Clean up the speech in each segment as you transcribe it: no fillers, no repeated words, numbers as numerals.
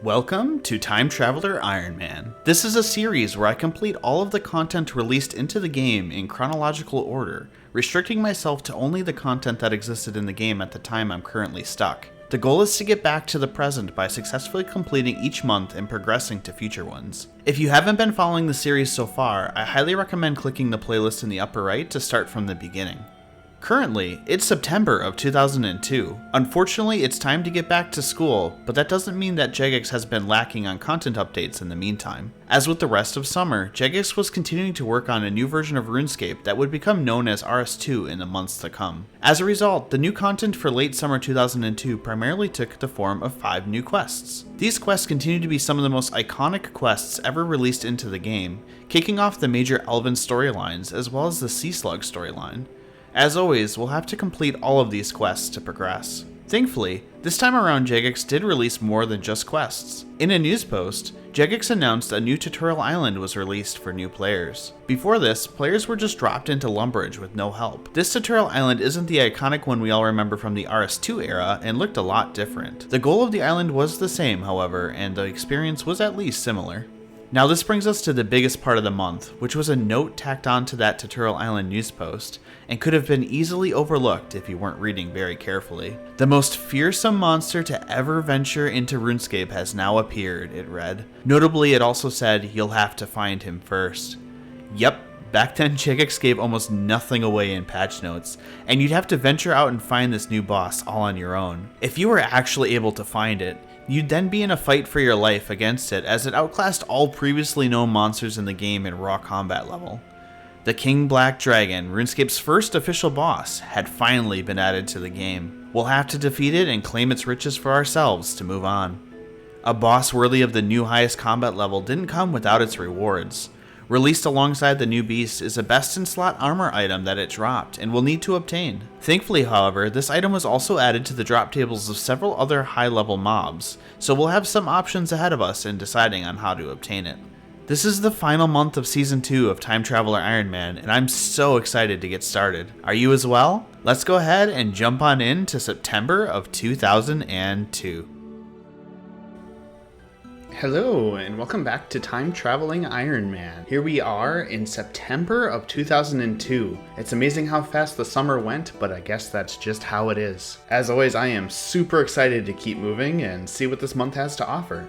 Welcome to Time Traveller Ironman. This is a series where I complete all of the content released into the game in chronological order, restricting myself to only the content that existed in the game at the time I'm currently stuck. The goal is to get back to the present by successfully completing each month and progressing to future ones. If you haven't been following the series so far, I highly recommend clicking the playlist in the upper right to start from the beginning. Currently, it's September of 2002. Unfortunately, it's time to get back to school, but that doesn't mean that Jagex has been lacking on content updates in the meantime. As with the rest of summer, Jagex was continuing to work on a new version of RuneScape that would become known as RS2 in the months to come. As a result, the new content for late summer 2002 primarily took the form of 5 new quests. These quests continue to be some of the most iconic quests ever released into the game, kicking off the major Elven storylines as well as the Sea Slug storyline. As always, we'll have to complete all of these quests to progress. Thankfully, this time around Jagex did release more than just quests. In a news post, Jagex announced a new tutorial island was released for new players. Before this, players were just dropped into Lumbridge with no help. This tutorial island isn't the iconic one we all remember from the RS2 era and looked a lot different. The goal of the island was the same, however, and the experience was at least similar. Now this brings us to the biggest part of the month, which was a note tacked onto that tutorial island news post, and could have been easily overlooked if you weren't reading very carefully. The most fearsome monster to ever venture into RuneScape has now appeared, it read. Notably, it also said, you'll have to find him first. Yep, back then Jagex gave almost nothing away in patch notes, and you'd have to venture out and find this new boss all on your own. If you were actually able to find it, you'd then be in a fight for your life against it, as it outclassed all previously known monsters in the game in raw combat level. The King Black Dragon, RuneScape's first official boss, had finally been added to the game. We'll have to defeat it and claim its riches for ourselves to move on. A boss worthy of the new highest combat level didn't come without its rewards. Released alongside the new beast is a best-in-slot armor item that it dropped and will need to obtain. Thankfully, however, this item was also added to the drop tables of several other high-level mobs, so we'll have some options ahead of us in deciding on how to obtain it. This is the final month of Season 2 of Time Traveller Ironman, and I'm so excited to get started. Are you as well? Let's go ahead and jump on in to September of 2002. Hello, and welcome back to Time Traveling Ironman. Here we are in September of 2002. It's amazing how fast the summer went, but I guess that's just how it is. As always, I am super excited to keep moving and see what this month has to offer.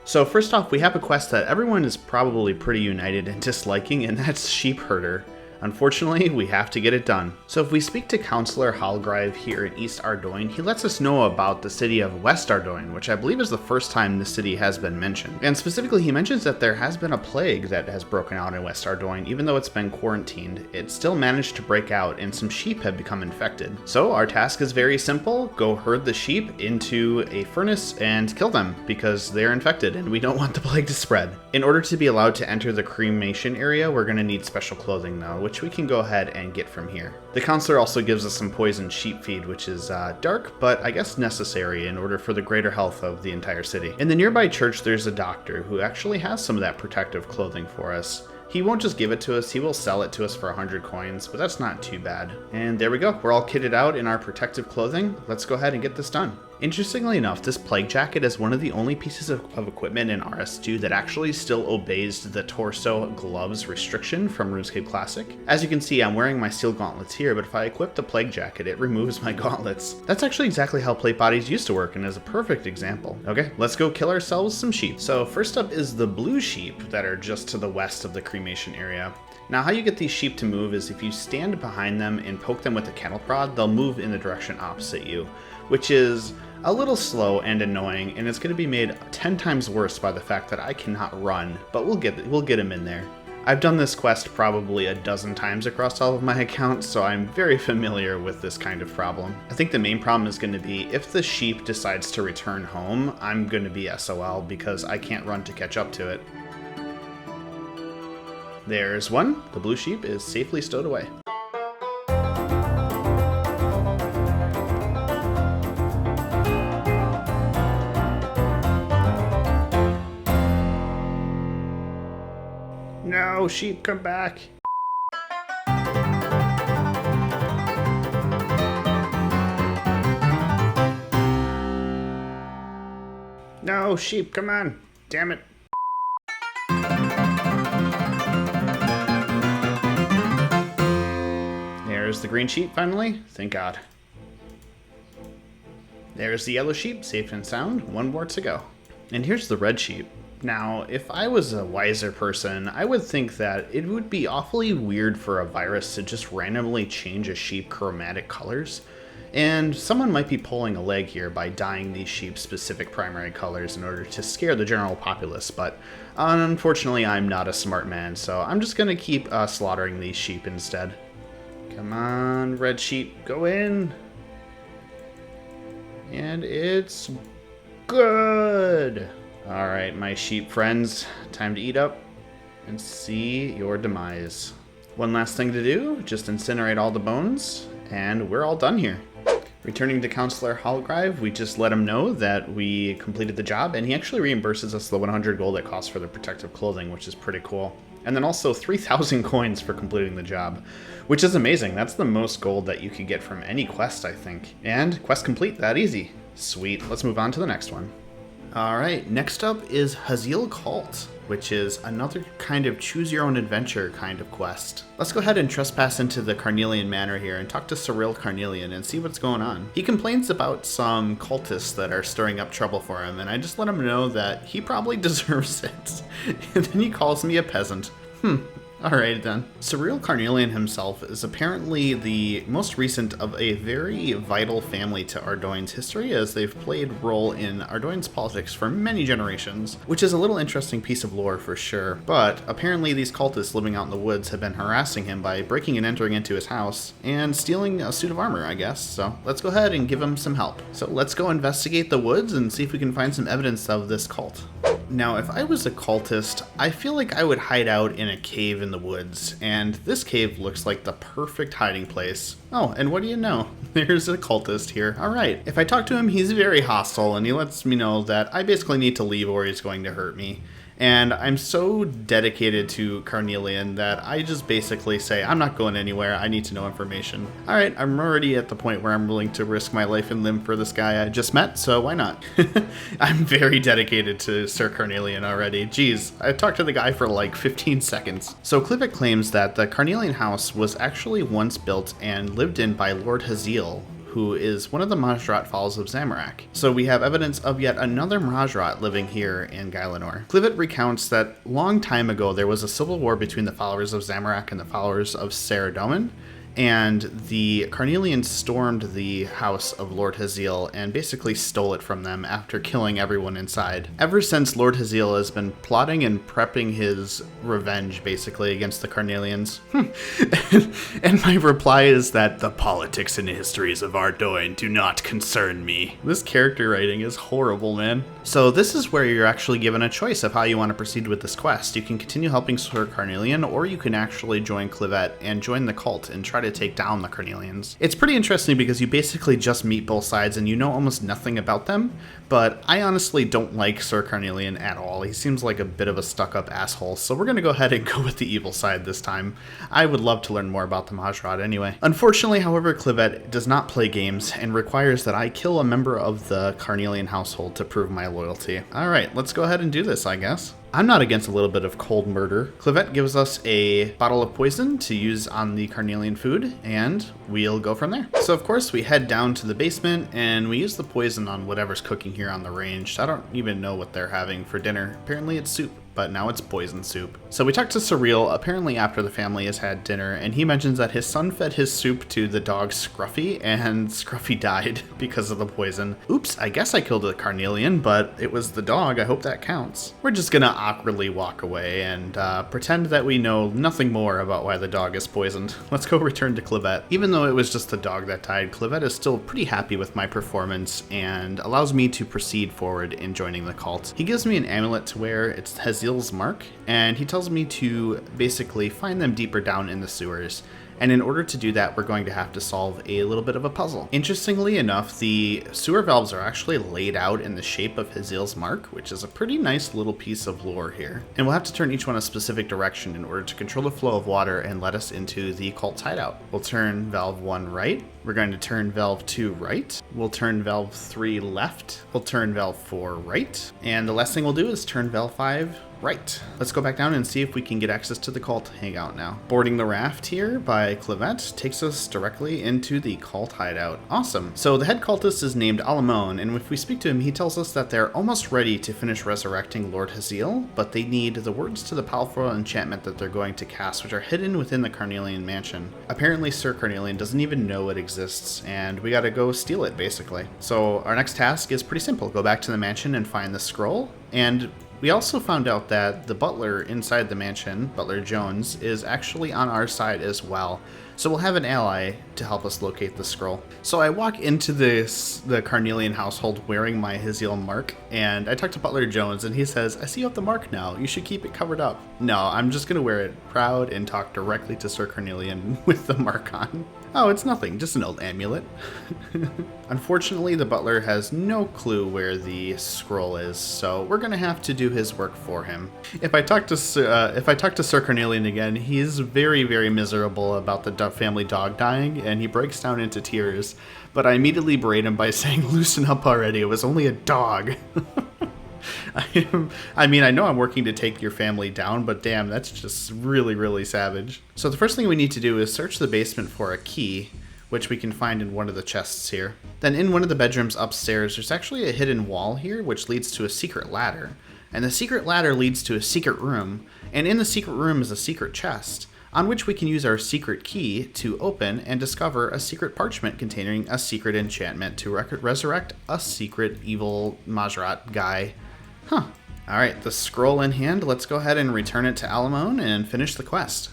So first off, we have a quest that everyone is probably pretty united in disliking, and that's Sheep Herder. Unfortunately, we have to get it done. So if we speak to Counselor Halgrive here in East Ardoyne, he lets us know about the city of West Ardoyne, which I believe is the first time this city has been mentioned. And specifically, he mentions that there has been a plague that has broken out in West Ardoyne. Even though it's been quarantined, it still managed to break out and some sheep have become infected. So our task is very simple. Go herd the sheep into a furnace and kill them because they're infected and we don't want the plague to spread. In order to be allowed to enter the cremation area, we're going to need special clothing though, which we can go ahead and get from here. The counselor also gives us some poisoned sheep feed, which is dark, but I guess necessary in order for the greater health of the entire city. In the nearby church, there's a doctor who actually has some of that protective clothing for us. He won't just give it to us, he will sell it to us for 100 coins, but that's not too bad. And there we go, we're all kitted out in our protective clothing. Let's go ahead and get this done. Interestingly enough, this plague jacket is one of the only pieces of equipment in RS2 that actually still obeys the torso gloves restriction from RuneScape Classic. As you can see, I'm wearing my steel gauntlets here, but if I equip the plague jacket, it removes my gauntlets. That's actually exactly how plate bodies used to work and is a perfect example. Okay, let's go kill ourselves some sheep. So first up is the blue sheep that are just to the west of the cremation area. Now how you get these sheep to move is if you stand behind them and poke them with a cattle prod, they'll move in the direction opposite you, which is a little slow and annoying, and it's going to be made 10 times worse by the fact that I cannot run, but we'll get him in there. I've done this quest probably a dozen times across all of my accounts, so I'm very familiar with this kind of problem. I think the main problem is going to be if the sheep decides to return home, I'm going to be SOL because I can't run to catch up to it. There's one. The blue sheep is safely stowed away. No, sheep, come back. No, sheep, come on. Damn it. There's the green sheep, finally. Thank God. There's the yellow sheep, safe and sound. One more to go. And here's the red sheep. Now, if I was a wiser person, I would think that it would be awfully weird for a virus to just randomly change a sheep chromatic colors. And someone might be pulling a leg here by dyeing these sheep specific primary colors in order to scare the general populace, but unfortunately I'm not a smart man, so I'm just gonna keep slaughtering these sheep instead. Come on, red sheep, go in. And it's good. All right, my sheep friends, time to eat up and see your demise. One last thing to do, just incinerate all the bones, and we're all done here. Returning to Counselor Holgrive, we just let him know that we completed the job, and he actually reimburses us the 100 gold it costs for the protective clothing, which is pretty cool. And then also 3,000 coins for completing the job, which is amazing. That's the most gold that you could get from any quest, I think. And quest complete, that easy. Sweet, let's move on to the next one. All right, next up is Hazil Cult, which is another kind of choose-your-own-adventure kind of quest. Let's go ahead and trespass into the Carnelian Manor here and talk to Cyril Carnelian and see what's going on. He complains about some cultists that are stirring up trouble for him, and I just let him know that he probably deserves it. And then he calls me a peasant. Alright then. Cyril Carnelian himself is apparently the most recent of a very vital family to Ardoyne's history, as they've played a role in Ardoyne's politics for many generations, which is a little interesting piece of lore for sure. But apparently these cultists living out in the woods have been harassing him by breaking and entering into his house and stealing a suit of armor, I guess. So let's go ahead and give him some help. So let's go investigate the woods and see if we can find some evidence of this cult. Now, if I was a cultist, I feel like I would hide out in a cave in the woods, and this cave looks like the perfect hiding place. Oh, and what do you know? There's a cultist here. Alright, if I talk to him, he's very hostile, and he lets me know that I basically need to leave or he's going to hurt me. And I'm so dedicated to Carnelian that I just basically say, I'm not going anywhere, I need to know information. Alright, I'm already at the point where I'm willing to risk my life and limb for this guy I just met, so why not? I'm very dedicated to Sir Carnelian already. Jeez, I talked to the guy for like 15 seconds. So Clivet claims that the Carnelian house was actually once built and lived in by Lord Hazil, who is one of the Majrat Falls of Zamorak. So we have evidence of yet another Majrat living here in Gielinor. Clivet recounts that long time ago there was a civil war between the followers of Zamorak and the followers of Ardoyne, and the Carnelians stormed the house of Lord Hazil and basically stole it from them after killing everyone inside. Ever since, Lord Hazil has been plotting and prepping his revenge, basically, against the Carnelians. And my reply is that the politics and histories of Ardoyne do not concern me. This character writing is horrible, man. So this is where you're actually given a choice of how you want to proceed with this quest. You can continue helping Sir Carnelian, or you can actually join Clivet and join the cult and try to take down the Carnelians. It's pretty interesting because you basically just meet both sides and you know almost nothing about them, but I honestly don't like Sir Carnelian at all. He seems like a bit of a stuck-up asshole, so we're gonna go ahead and go with the evil side this time. I would love to learn more about the Majrat anyway. Unfortunately, however, Clivet does not play games and requires that I kill a member of the Carnelian household to prove my loyalty. Alright, let's go ahead and do this, I guess. I'm not against a little bit of cold murder. Clivet gives us a bottle of poison to use on the Carnelian food, and we'll go from there. So of course we head down to the basement and we use the poison on whatever's cooking here on the range. I don't even know what they're having for dinner. Apparently it's soup, but now it's poison soup. So we talked to Cyril, apparently after the family has had dinner, and he mentions that his son fed his soup to the dog Scruffy, and Scruffy died because of the poison. Oops, I guess I killed a Carnelian, but it was the dog. I hope that counts. We're just gonna awkwardly walk away and pretend that we know nothing more about why the dog is poisoned. Let's go return to Clivet. Even though it was just the dog that died, Clivet is still pretty happy with my performance and allows me to proceed forward in joining the cult. He gives me an amulet to wear. It's Hazil's mark, and he tells me to basically find them deeper down in the sewers. And in order to do that, we're going to have to solve a little bit of a puzzle. Interestingly enough, the sewer valves are actually laid out in the shape of Hazil's mark, which is a pretty nice little piece of lore here. And we'll have to turn each one a specific direction in order to control the flow of water and let us into the cult's hideout. We'll turn valve 1 right, We're going to turn valve 2 right. We'll turn valve 3 left. We'll turn valve 4 right. And the last thing we'll do is turn valve 5 right. Let's go back down and see if we can get access to the cult hangout now. Boarding the raft here by Clivet takes us directly into the cult hideout. Awesome. So the head cultist is named Alamone, and if we speak to him, he tells us that they're almost ready to finish resurrecting Lord Hazil, but they need the words to the powerful enchantment that they're going to cast, which are hidden within the Carnelian mansion. Apparently Sir Carnelian doesn't even know it exists, and we gotta go steal it, basically. So our next task is pretty simple. Go back to the mansion and find the scroll, and we also found out that the butler inside the mansion, Butler Jones, is actually on our side as well. So we'll have an ally to help us locate the scroll. So I walk into the Carnelian household wearing my Hazil mark, and I talk to Butler Jones, and he says, I see you have the mark now. You should keep it covered up. No, I'm just going to wear it proud and talk directly to Sir Carnelian with the mark on. Oh, it's nothing, just an old amulet. Unfortunately, the butler has no clue where the scroll is, so we're gonna have to do his work for him. If I talk to Sir Carnelian again, he's very, very miserable about the family dog dying, and he breaks down into tears. But I immediately berate him by saying, "Loosen up already! It was only a dog." I mean, I know I'm working to take your family down, but damn, that's just really, really savage. So the first thing we need to do is search the basement for a key, which we can find in one of the chests here. Then in one of the bedrooms upstairs, there's actually a hidden wall here, which leads to a secret ladder. And the secret ladder leads to a secret room, and in the secret room is a secret chest, on which we can use our secret key to open and discover a secret parchment containing a secret enchantment to resurrect a secret evil Majrat guy. Huh. Alright, the scroll in hand, let's go ahead and return it to Alamone and finish the quest.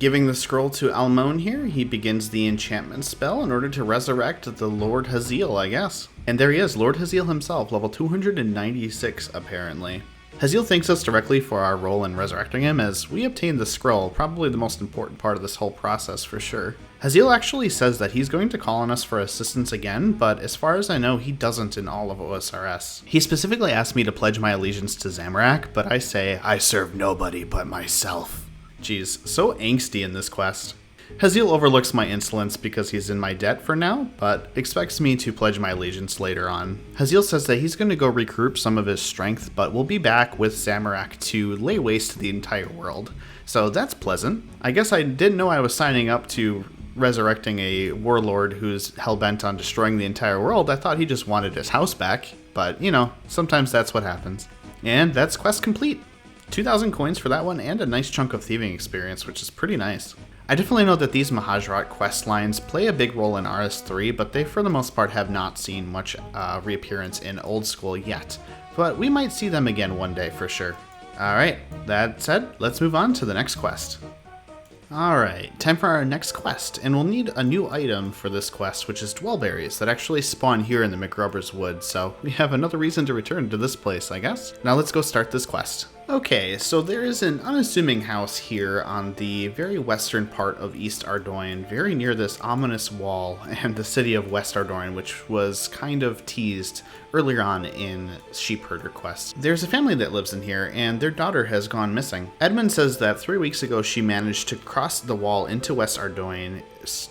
Giving the scroll to Alamone here, he begins the enchantment spell in order to resurrect the Lord Hazil, I guess. And there he is, Lord Hazil himself, level 296 apparently. Hazil thanks us directly for our role in resurrecting him, as we obtained the scroll, probably the most important part of this whole process for sure. Hazil actually says that he's going to call on us for assistance again, but as far as I know, he doesn't in all of OSRS. He specifically asked me to pledge my allegiance to Zamorak, but I say, I serve nobody but myself. Jeez, so angsty in this quest. Hazil overlooks my insolence because he's in my debt for now, but expects me to pledge my allegiance later on. Hazil says that he's going to go recruit some of his strength, but will be back with Zamorak to lay waste to the entire world. So that's pleasant. I guess I didn't know I was signing up to resurrecting a warlord who's hell-bent on destroying the entire world. I thought he just wanted his house back, but you know, sometimes that's what happens. And that's quest complete. 2,000 coins for that one, and a nice chunk of thieving experience, which is pretty nice. I definitely know that these Mahajrat quest lines play a big role in RS3, but they for the most part have not seen much reappearance in Old School yet. But we might see them again one day for sure. Alright, that said, let's move on to the next quest. Alright, time for our next quest, and we'll need a new item for this quest, which is dwellberries that actually spawn here in the McRubber's Wood, so we have another reason to return to this place, I guess. Now let's go start this quest. Okay, so there is an unassuming house here on the very western part of East Ardoyne, very near this ominous wall and the city of West Ardoyne, which was kind of teased earlier on in Sheepherder Quest. There's a family that lives in here, and their daughter has gone missing. Edmund says that 3 weeks ago she managed to cross the wall into West Ardoyne,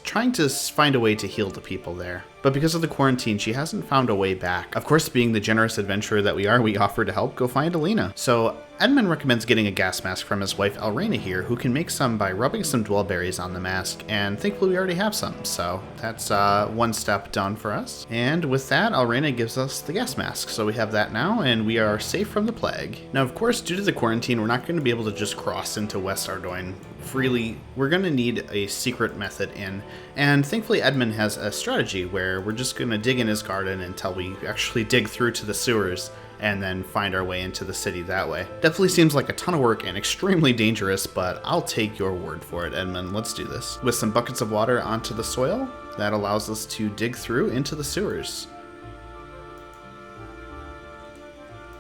trying to find a way to heal the people there. But because of the quarantine, she hasn't found a way back. Of course, being the generous adventurer that we are, we offer to help go find Alina. So Edmund recommends getting a gas mask from his wife Elrena here, who can make some by rubbing some dwellberries on the mask, and thankfully we already have some, so that's one step done for us. And with that, Elrena gives us the gas mask, so we have that now, and we are safe from the plague. Now, of course, due to the quarantine, we're not going to be able to just cross into West Ardoyne freely. We're going to need a secret method in, and thankfully Edmund has a strategy where we're just going to dig in his garden until we actually dig through to the sewers, and then find our way into the city that way. Definitely seems like a ton of work and extremely dangerous, but I'll take your word for it, Edmund. Let's do this. With some buckets of water onto the soil, that allows us to dig through into the sewers.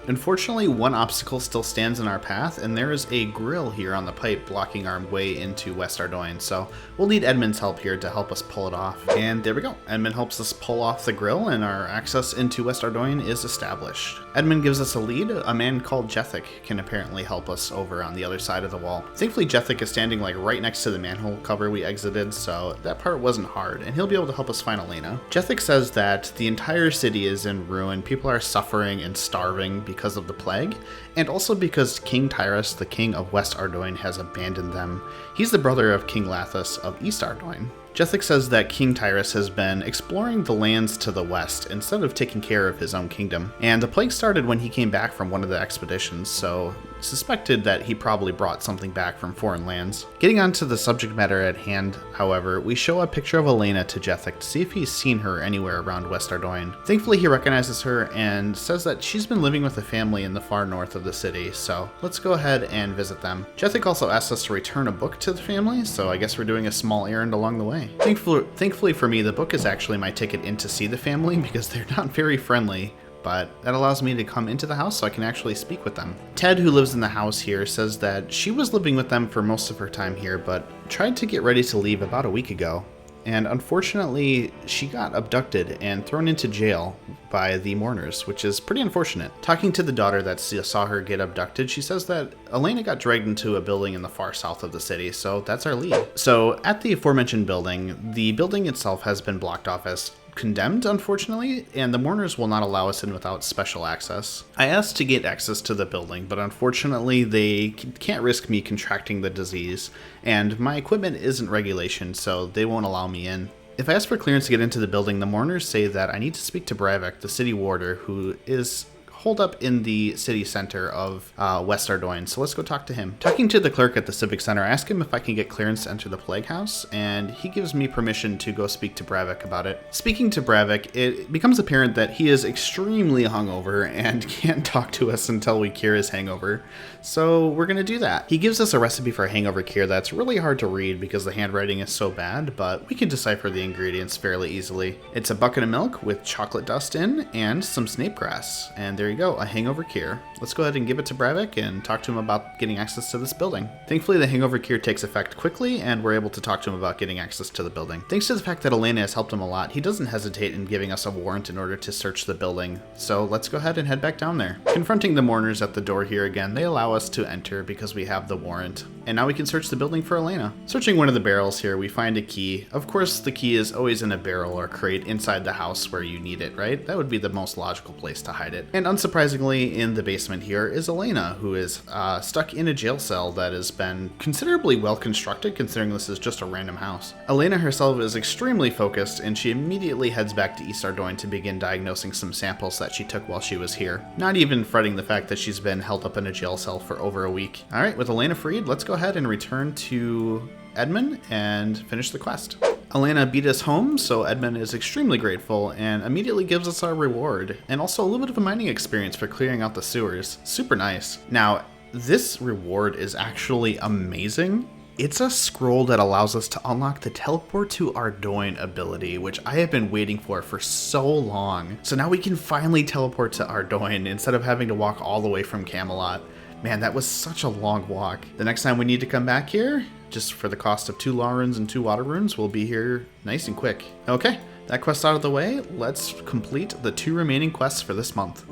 Unfortunately, one obstacle still stands in our path, and there is a grill here on the pipe blocking our way into West Ardoyne, so we'll need Edmund's help here to help us pull it off. And there we go. Edmund helps us pull off the grill, and our access into West Ardoyne is established. Edmund gives us a lead. A man called Jethic can apparently help us over on the other side of the wall. Thankfully, Jethic is standing like right next to the manhole cover we exited, so that part wasn't hard, and he'll be able to help us find Elena. Jethic says that the entire city is in ruin, people are suffering and starving because of the plague, and also because King Tyrus, the king of West Ardoyne, has abandoned them. He's the brother of King Lathus of East Ardoyne. Jethic says that King Tyrus has been exploring the lands to the west instead of taking care of his own kingdom, and the plague started when he came back from one of the expeditions, so suspected that he probably brought something back from foreign lands. Getting on to the subject matter at hand, however, we show a picture of Elena to Jethic to see if he's seen her anywhere around West Ardoyne. Thankfully, he recognizes her and says that she's been living with a family in the far north of the city, so let's go ahead and visit them. Jethic also asks us to return a book to the family, so I guess we're doing a small errand along the way. Thankfully for me, the book is actually my ticket in to see the family because they're not very friendly, but that allows me to come into the house so I can actually speak with them. Ted, who lives in the house here, says that she was living with them for most of her time here, but tried to get ready to leave about a week ago. And unfortunately, she got abducted and thrown into jail by the mourners, which is pretty unfortunate. Talking to the daughter that saw her get abducted, she says that Elena got dragged into a building in the far south of the city, so that's our lead. So at the aforementioned building, the building itself has been blocked off as condemned, unfortunately, and the mourners will not allow us in without special access. I asked to get access to the building, but unfortunately they can't risk me contracting the disease, and my equipment isn't regulation, so they won't allow me in. If I ask for clearance to get into the building, the mourners say that I need to speak to Bravik, the city warder, who is holed up in the city center of West Ardoyne, so let's go talk to him. Talking to the clerk at the Civic Center, I ask him if I can get clearance to enter the Plague House, and he gives me permission to go speak to Bravik about it. Speaking to Bravik, it becomes apparent that he is extremely hungover and can't talk to us until we cure his hangover, so we're gonna do that. He gives us a recipe for a hangover cure that's really hard to read because the handwriting is so bad, but we can decipher the ingredients fairly easily. It's a bucket of milk with chocolate dust in and some snape grass, and there you go, a hangover cure. Let's go ahead and give it to Bravik and talk to him about getting access to this building. Thankfully, the hangover cure takes effect quickly, and we're able to talk to him about getting access to the building. Thanks to the fact that Elena has helped him a lot, he doesn't hesitate in giving us a warrant in order to search the building. So let's go ahead and head back down there. Confronting the mourners at the door here again, they allow us to enter because we have the warrant. And now we can search the building for Elena. Searching one of the barrels here, we find a key. Of course, the key is always in a barrel or crate inside the house where you need it, right? That would be the most logical place to hide it. And unsurprisingly, in the basement here is Elena, who is stuck in a jail cell that has been considerably well constructed, considering this is just a random house. Elena herself is extremely focused, and she immediately heads back to East Ardoyne to begin diagnosing some samples that she took while she was here, not even fretting the fact that she's been held up in a jail cell for over a week. All right, with Elena freed, let's go ahead and return to Edmund and finish the quest. Elena beat us home, so Edmund is extremely grateful and immediately gives us our reward, and also a little bit of a mining experience for clearing out the sewers. Super nice. Now, this reward is actually amazing. It's a scroll that allows us to unlock the Teleport to Ardoyne ability, which I have been waiting for so long. So now we can finally teleport to Ardoyne instead of having to walk all the way from Camelot. Man, that was such a long walk. The next time we need to come back here, just for the cost of 2 law runes and 2 water runes, we'll be here nice and quick. Okay, that quest out of the way, let's complete the 2 remaining quests for this month.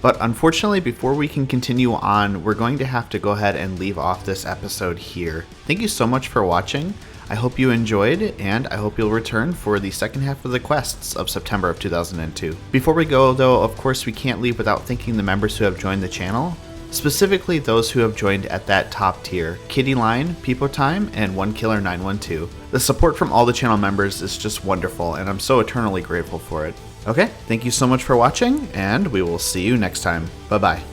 But unfortunately, before we can continue on, we're going to have to go ahead and leave off this episode here. Thank you so much for watching. I hope you enjoyed, and I hope you'll return for the second half of the quests of September of 2002. Before we go, though, of course we can't leave without thanking the members who have joined the channel. Specifically those who have joined at that top tier, Kitty Line, Peepo Time, and OneKiller912. The support from all the channel members is just wonderful, and I'm so eternally grateful for it. Okay, thank you so much for watching, and we will see you next time. Bye-bye.